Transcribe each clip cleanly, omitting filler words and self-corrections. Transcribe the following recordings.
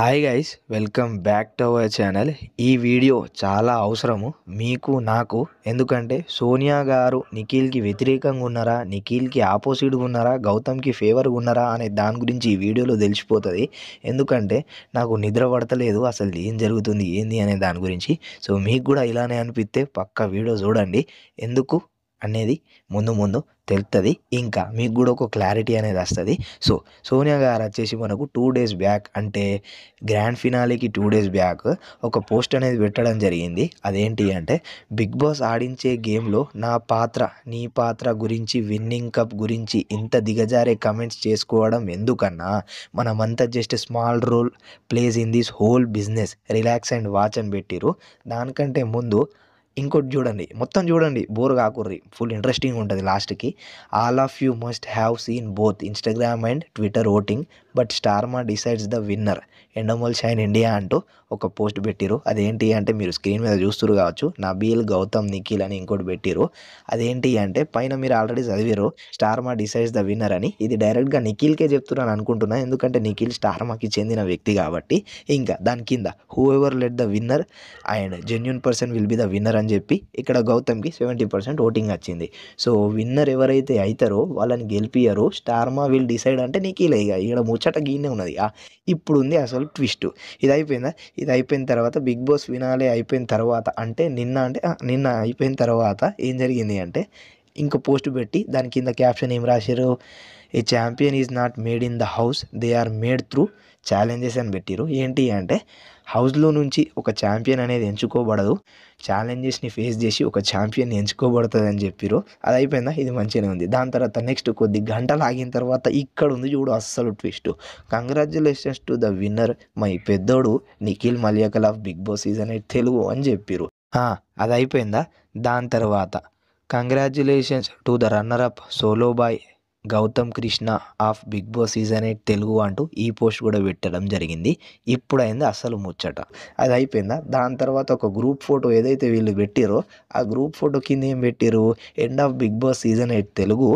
Hi guys, welcome back to our channel. ఈ video చాలా అవసరము మీకు నాకు. ఎందుకంటే సోనియా గారు నిఖిల్కి వ్యతిరేకంగా ఉన్నారా, నిఖిల్కి ఆపోజిట్గా ఉన్నారా, గౌతమ్కి ఫేవర్గా ఉన్నారా అనే దాని గురించి ఈ వీడియోలో తెలిసిపోతుంది. ఎందుకంటే నాకు నిద్ర పడతలేదు, అసలు ఏం జరుగుతుంది ఏంది అనే దాని గురించి. సో మీకు కూడా ఇలానే అనిపిస్తే పక్క వీడియో చూడండి, ఎందుకు అనేది ముందు ముందు తెలుస్తుంది. ఇంకా మీకు కూడా ఒక క్లారిటీ అనేది వస్తుంది. సో సోనియా గారు వచ్చేసి మనకు 2 days బ్యాక్, అంటే గ్రాండ్ ఫినాలేకి 2 days బ్యాక్ ఒక పోస్ట్ అనేది పెట్టడం జరిగింది. అదేంటి అంటే, బిగ్ బాస్ ఆడించే గేమ్లో నా పాత్ర నీ పాత్ర గురించి, విన్నింగ్ కప్ గురించి ఇంత దిగజారే కమెంట్స్ చేసుకోవడం ఎందుకన్నా, మనమంతా just small role plays in this whole business, relax and watch అని పెట్టిరు. దానికంటే ముందు ఇంకోటి చూడండి, మొత్తం చూడండి, బోర్ కాకుర్రి, ఫుల్ ఇంట్రెస్టింగ్ ఉంటుంది లాస్ట్కి. All of you must have seen both Instagram and Twitter voting, but Star Maa decides the winner, Endemol shine India అంటూ ఒక పోస్ట్ పెట్టిరు. అదేంటి అంటే మీరు స్క్రీన్ మీద చూస్తురు కావచ్చు, నబీల్, గౌతమ్, నిఖిల్ అని ఇంకోటి పెట్టిరు. అదేంటి అంటే పైన మీరు ఆల్రెడీ చదివారు, స్టార్మా డిసైడ్స్ ద విన్నర్ అని. ఇది డైరెక్ట్గా నిఖిల్కే చెప్తున్నాను అనుకుంటున్నా, ఎందుకంటే నిఖిల్ స్టార్మాకి చెందిన వ్యక్తి కాబట్టి. ఇంకా దాని కింద who ever let the winner and genuine person will be the winner అని చెప్పి ఇక్కడ గౌతమ్కి 70% ఓటింగ్ వచ్చింది. సో విన్నర్ ఎవరైతే అవుతారో వాళ్ళని గెలిపియరు, స్టార్మా విల్ డిసైడ్ అంటే నిఖిల్. ఇక ఇక్కడ ముచ్చట గీనే ఉన్నది. ఇప్పుడు ఉంది అసలు ట్విస్ట్. ఇది అయిపోయిందా? ఇది అయిపోయిన తర్వాత బిగ్ బాస్ ఫినాలే అయిపోయిన తర్వాత, అంటే నిన్న అయిపోయిన తర్వాత ఏం జరిగింది అంటే, ఇంకో పోస్ట్ పెట్టి దాని కింద క్యాప్షన్ ఏం రాశారు, a champion is not made in the house, they are made through challenges అని పెట్టిరు. ఏంటి అంటే హౌస్లో నుంచి ఒక ఛాంపియన్ అనేది ఎంచుకోబడదు, ఛాలెంజెస్ని ఫేస్ చేసి ఒక ఛాంపియన్ ఎంచుకోబడుతుంది అని చెప్పిరు. అది అయిపోయిందా? ఇది మంచిగానే ఉంది. దాని తర్వాత నెక్స్ట్ కొద్ది గంటలు ఆగిన తర్వాత ఇక్కడ ఉంది చూడు అస్సలు twist. Congratulations to the winner my పెద్దోడు Nikhil Maliyakkal of Bigg Boss season 8 Telugu అని చెప్పిరు. అది అయిపోయిందా? దాని తర్వాత congratulations to the runner up solo boy Gautham Krishna of Bigg Boss season 8 Telugu అంటూ ఈ పోస్ట్ కూడా పెట్టడం జరిగింది. ఇప్పుడైంది అసలు ముచ్చట. అది అయిపోయిందా? దాని తర్వాత ఒక గ్రూప్ ఫోటో ఏదైతే వీళ్ళు పెట్టిరో ఆ గ్రూప్ ఫోటో కింద ఏం పెట్టిరు, end of Bigg Boss season 8 Telugu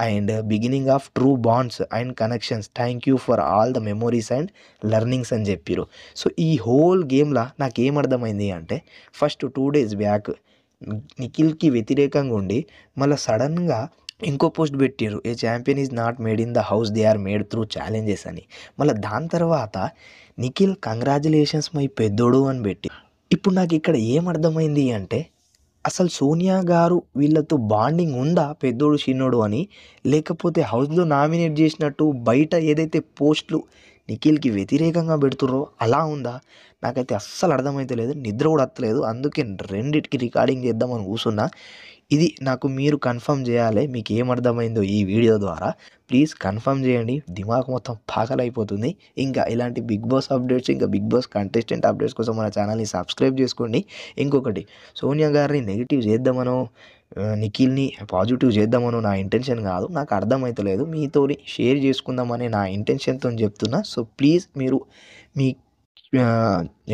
and beginning of true bonds and connections, thank you for all the memories and learnings అని చెప్పిరు. సో ఈ హోల్ గేమ్లో నాకు ఏమర్థమైంది అంటే, ఫస్ట్ 2 days బ్యాక్ నిఖిల్కి వ్యతిరేకంగా ఉండి మళ్ళీ సడన్గా ఇంకో పోస్ట్ పెట్టారు, a champion is not made in the house, they are made through challenges అని. మళ్ళీ దాని తర్వాత నిఖిల్ కంగ్రాచులేషన్స్ మై పెద్దోడు అని పెట్టి. ఇప్పుడు నాకు ఇక్కడ ఏమర్థమైంది అంటే, అసలు సోనియా గారు వీళ్ళతో బాండింగ్ ఉందా పెద్దోడు చిన్నోడు అని, లేకపోతే హౌస్లో నామినేట్ చేసినట్టు బయట ఏదైతే పోస్టులు నిఖిల్కి వ్యతిరేకంగా పెడుతుర్రో అలా ఉందా? నాకైతే అస్సలు అర్థమైతే లేదు, నిద్ర కూడా వస్తలేదు. అందుకే రెండిటికి రికార్డింగ్ చేద్దామని కూర్చున్నా. ఇది నాకు మీరు కన్ఫర్మ్ చేయాలి, మీకు ఏమర్థమైందో ఈ వీడియో ద్వారా. ప్లీజ్ కన్ఫర్మ్ చేయండి, దిమాగ్ మొత్తం పాగలైపోతుంది. ఇంకా ఇలాంటి బిగ్ బాస్ అప్డేట్స్, ఇంకా బిగ్ బాస్ కంటెస్టెంట్ అప్డేట్స్ కోసం మన ఛానల్ని సబ్స్క్రైబ్ చేసుకోండి. ఇంకొకటి, సోనియా గారిని నెగిటివ్ చేద్దామనో నిఖిల్ని పాజిటివ్ చేద్దామనో నా ఇంటెన్షన్ కాదు, నాకు అర్థమవుతలేదు, మీతోని షేర్ చేసుకుందామనే నా ఇంటెన్షన్తో చెప్తున్నా. సో ప్లీజ్ మీరు మీ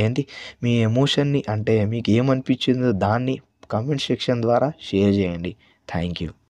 ఏంటి మీ ఎమోషన్ని, అంటే మీకు ఏమనిపించిందో దాన్ని కామెంట్ సెక్షన్ ద్వారా షేర్ చేయండి. Thank you.